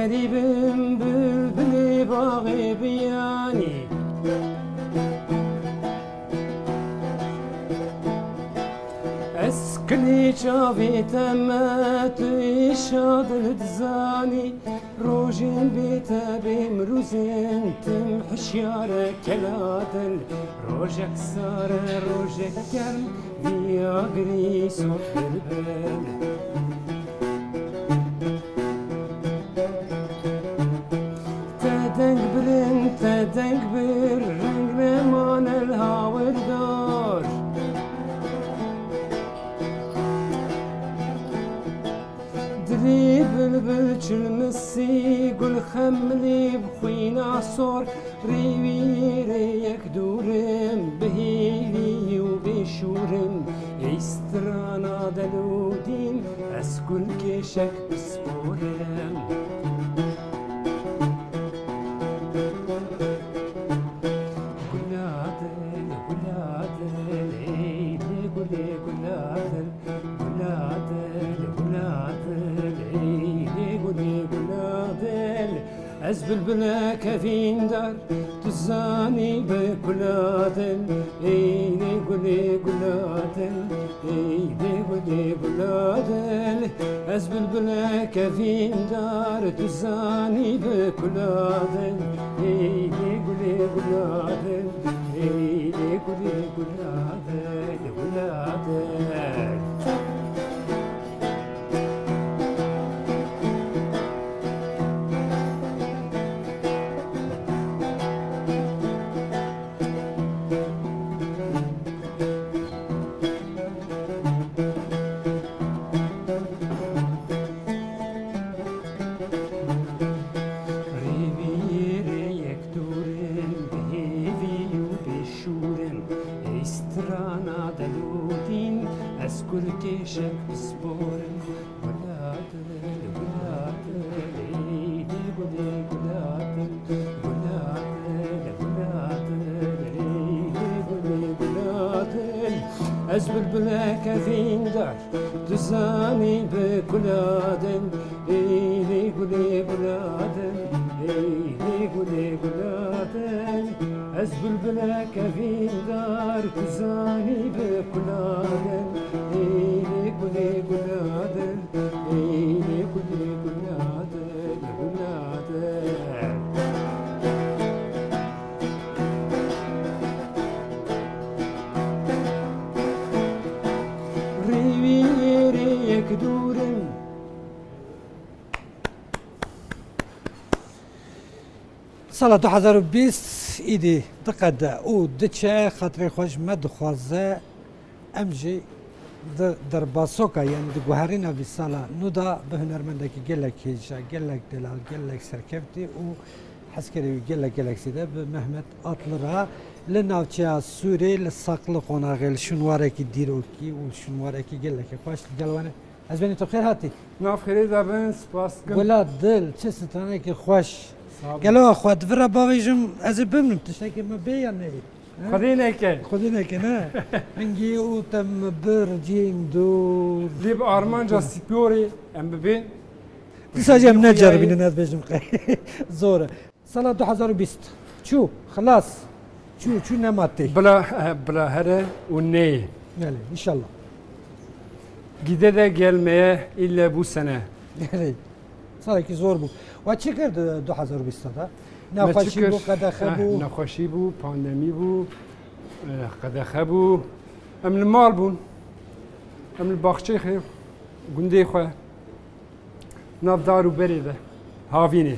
غريبم بلبلي باغي بياني اسكني شافي تمات شادل تزاني روجين بيتا بمروزين تمحش يارك كلادل روجك صار روجك كرم فياغري صوت البل تدنك بر رنگ بمان الهاور دار دلي بلبل چلمسي قل خملي بخوينا صور ريوي ريك دورم بهيلي وبشورم استرانا دلودين اسكل كيشك بسبورم از بلبل کفین دار تزانی به گلادن ایلی گلی گلادن ایلی گلی گلادن از بلبل کفین دار تزانی به گلادن ایلی گلی گلادن ایلی گلی گلادن گلادن كيشك بسبور ولادل ولادل ايدي ولي ولادل ولادل ولادل ايدي ولي ولادل ازبل بلا كفين دار تزاني بكلادل ايدي ولي ولادل ايدي ولي ولادل ازبل بلا كفين دار تزاني بكلادل ايلي كلي كلادل ايلي كلي كلادل كلادل ريوي ريك دورن سال 2020 ایدی دقیقه او دچه خاطر خوش مدخوازه امجی در باسوکا یعنی در گوهرین اوی سالا نودا به هنرمندکی گلک هیجا گلک دلال گلک سرکفتی و حسکری گلک سیده به محمد اطلرا لناوچه سوری لساقل قناغل شنوارکی دیروکی و شنوارکی گلک خوش گلوانه از بینی تو خیر هاتی ناف خیری دابن سپاس کن ولا دل چه ستانه که خوش گلو خود ورا باویجم از بمنم تشکی ما بیانه خودی نکه نه انگی او تم برجیم دور لیب آرمان جا سیپیوری ام ببین تساجم نجربین ند بجم قی زوره سال 2020 چو خلاص چو نماتی بلا هره و نه بله انشالله گیده ده gelmeye illa bu sene بله سالی که زور بود و چی کرد 2020 دا نخوشی بو قدخه بو نخوشی بو پاندمی بو قدخه بو ام المال بون ام الباخچه خیر گنده خواه ناف دارو بریده هاوینه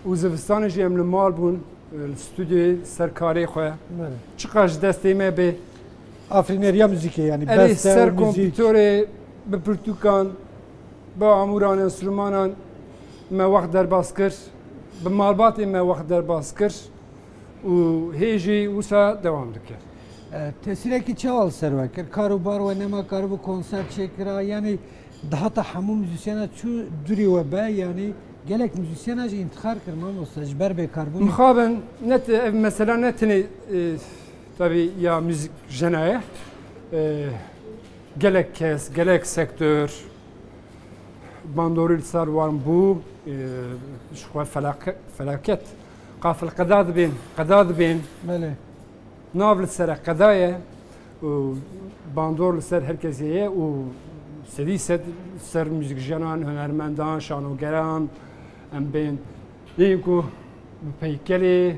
او زوستانشی ام المال بون الاستودیو سرکاری خواه چقدر دسته ما به Afrineriya müziği yani. Eli Beste, ser müzik. kompütörü bi pirtûkan bi amûran enstrûmanan me wext derbas kir bi malbatê me wext derbas kir û hêjî wisa dewam dike. Tesireki çaval servekir. Karubar ve nema karubu konser çekira yani daha da hamu müzisyena çu duri ve be yani gelek müzisyena ji intihar kirmam olsa jber be karbon. Mixabin net ev mesela netini tabii ya müzik jenaya gelek kes, gelek sektör bandoril sar var bu şu felaket qafil qadad bin Bele. ناف لسر قضايا وباندور لسر هركزية وسديسة سر موسيقى جنان هنرمندان شانوگران ام بين يكو بيكلي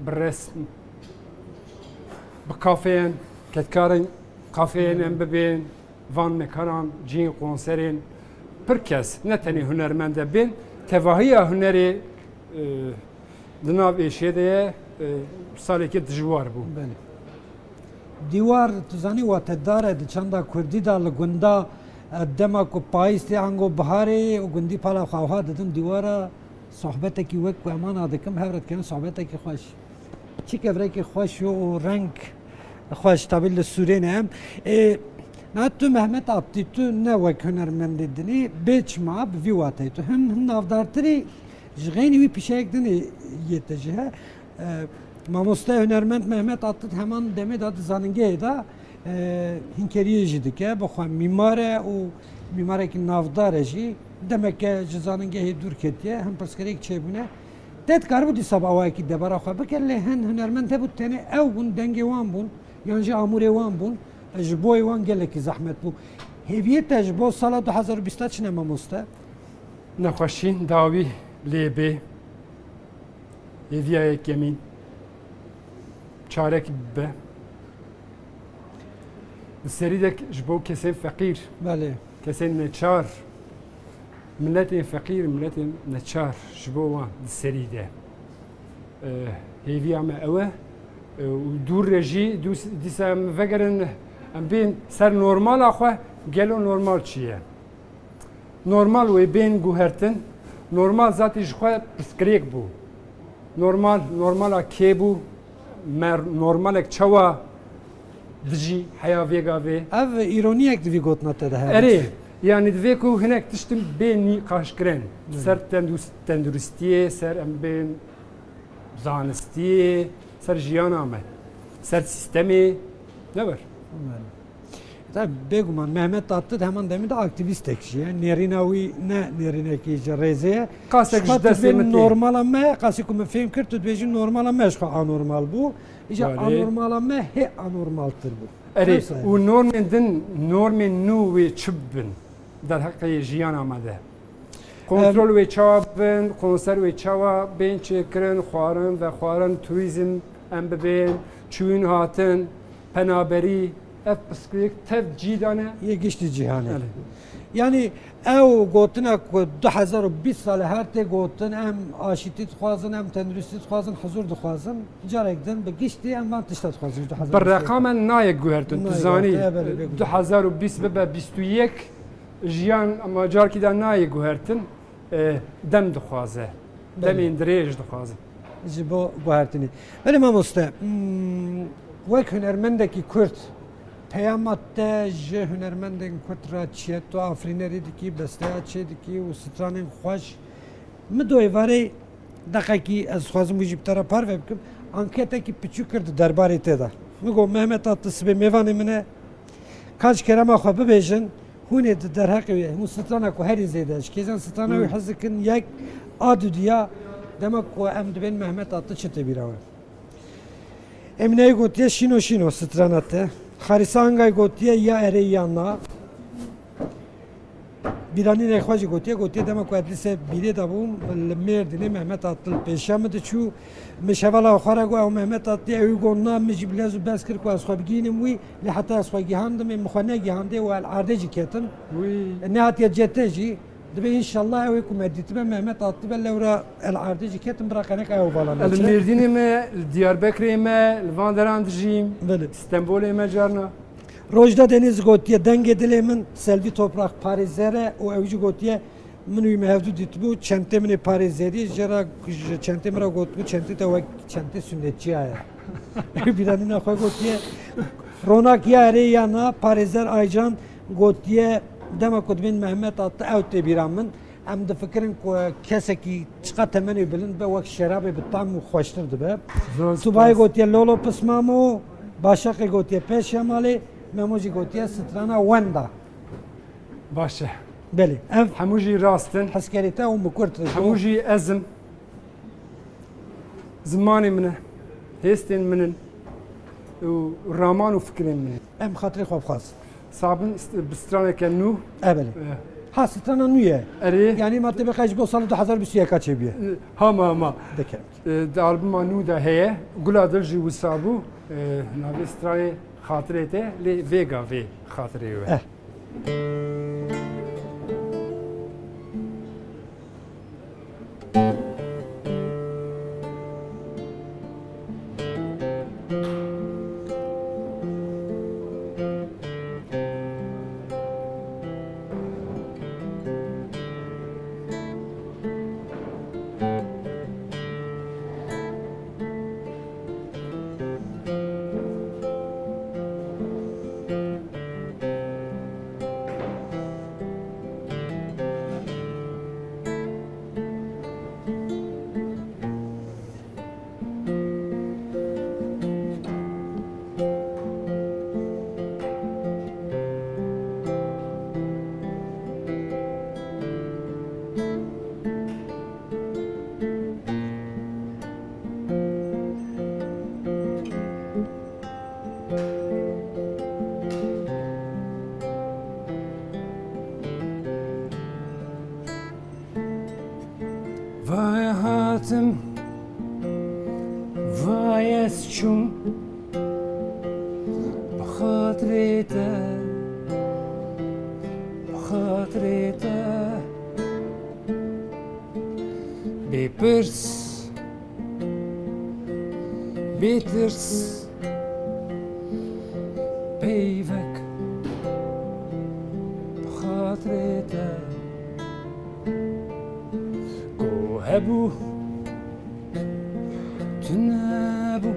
بالرسم بكافين كتكارن كافين ام بين فان مكانان جين كونسرين بركز نتني هنرمند بين تواهيا هنري دناف ايشيديه سالێکی دژوار بوو. دیوار تزانی واتداره د چندا کردی دا لگندا دما کو پایستی انگو بهاری و گندی پالا خواها دادم دیوارا صحبت کی وک و امان ادکم هرت کنه صحبت کی خوش چی کبره کی خوش و رنگ خوش تابل سورین هم نه تو محمد عبدی تو نه وک هنرمند دنی بیچ ما بوی واتی تو هم نافدارتری جغینی وی پیشک دنی یتجه Mamosta Hünermend Mehmet Attıt hemen demet adı zanınge da hinkeriye jidike bakın mimare o mimare ki navdar ji demek ki zanınge dur ketiye hem paskerek çebune tet karbu di sabah ki debara xwe bikelle hen hünermend bu tane ev bun denge wan bun yani amure wan bun ji boy wan geleki zahmet bu heviyet ji bo sala 2020 çine mamosta نەخۆشین داوی لێبێ هێڤایەک یەمین çarek be. Seridek ji bo kesên feqîr, kesên neçar, milletên feqîr, milletên neçar ji bo wan di serî de. Hêviya me ew e û dûr re jî dîsa em vegerin em bên ser normala xwe gelo normal çi ye. Normal wê bên guhertin, normal zatî ji xwe piskirêk bû. Normala kê bû, normalek çawa dijî heya vêga vê. Ev îroniyek divî gotina te de hebe. Erê, yani divê ku hinek tiştin bênî qaşkirin. Ser tenduristiyê, ser em bên zanistiyê, ser jiyana me, ser sistemê ne ber? Tabii beguman Mehmet Attıt hemen demin de aktivistek şey. Nerina wî ne nerinekî ji rêzeye. Kasek ji destê min normala me, kasek ku min fêm kir tu dibêjî normala me ji xwe anormal bû. İja anormala me hê anormaltir bû. Erê û normên din normên nû wê çi bin derheqê jiyana me de. Kontrol wê çawa bin, konser wê çawa bên çêkirin, xwarin ve xwarin turizm em bibên, çûyîn hatin, penaberî ev psikolojik tev cîdane ye giştî cîhanê. Yani ew gotina ku 2020 sal her tê gotin em aşîtî dixwazin em tenduristî dixwazin huzur dixwazin carek din bi giştî em van tişta dixwazin. Bir reqamen nayek guhertin tu zanî 2020 bibe 21 jiyan ama carkî de nayek guhertin dem dixwaze. Demên dirêj dixwazin. Ji bo guhertinê. Belê mamoste wek hunermendekî Kurd peyamat te ji hunermendên Kurd ra çiye tu afrînerî dikî, besteya çê dikî û stranên xweş min do êvarê deqekî ez dixwazim wî jî bi te re parve bikim anketekî piçûk kir di derbarê te de. Min got Mehmet Attıt sibê mêvanê min e kaç kerema xwe bibêjin hûnê di derheqê wê hemû strana ku herî zêde ji kêzan strana wî hez dikin yek a dudiya demek ku em dibên Mehmet Attıt çi tê bîra we. Emine'ye gotiye şino strana te. Xarisangay gotiye ya erê ya na. Biranî nexwecî gotiye dema ku edlîse bîrê dabûm li Mêrdînê Mehmet Attıt pêşa min diçû mişevala xwe re got ew Mehmet Attıt ew got na min jî bilez û bes kir ku ez xwe bigînim wî lê heta ez xwe gihandim min xwe negihandê û el erdê jî ketin. Nehatiye cete jî dibe inşallah ew ku me dîtime Mehmet Attıt be lewra el erdê jî ketin bira qenek ew bala Li Mêrdînê me, li Diyarbekirê me, li Van Deran dijîm, Stenbolê me carna. Rojda Deniz gotiye denge dili min Selvi Toprak Parizere o evci gotiye min uy mevdu ditbu çente min Parizeri jara çente mira gotbu çente te vak çente sünnetçi aya. Biranina khoy gotiye ronak yare yana Parizer Aycan gotiye dema kudbin Mehmet attı evte biramın em de fikrin ku keseki çıka temeni bilin be vak şerabe bitam hoşturdu be. Subay gotiye lolo pismamo başak gotiye peş yamali memoji gotiye strana wenda. Başa. Beli. Ev Hamuji rastın. haskerite o mukurt. Hamuji ezim. Zamanı mine. Hestin minin. Raman u fikrin minin. Em hatırı khofkhaz. Sabın bistrana kennu. Ebeli. Ha strana nuye. Eri. Yani madde be kaç bu salı 2021 kaç ebiye. Hama. Dekem. De albuma nu da heye. Gula dilji wisabu. Navi strana خاطرته لی ویگا وی خاطره و Vay hayatım, vay esçum, hatrete, bir pırs, bir tırs, peyvek, hatrete. Hebu tünebu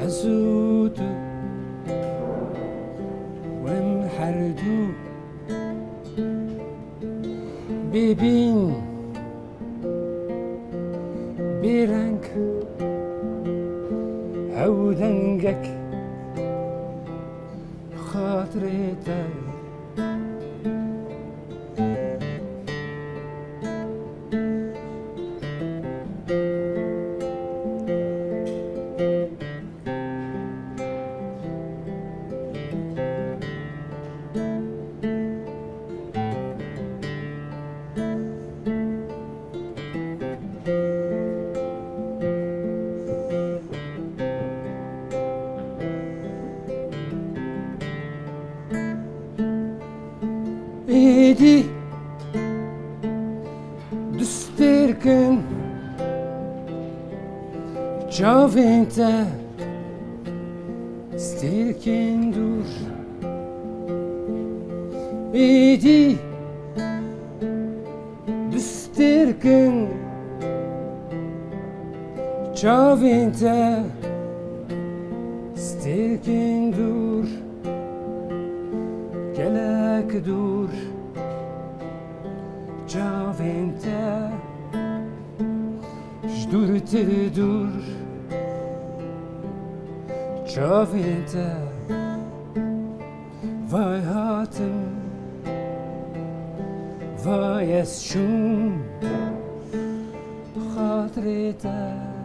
azudu ve hardu bibin bir renk havdengek hatrete Edi düsterken Çavente stirken dur Edi düsterken Çavente stirken dur Gelek dur Çavente Jdurte dur Çavente Vay hatım Vay esçum Hatrete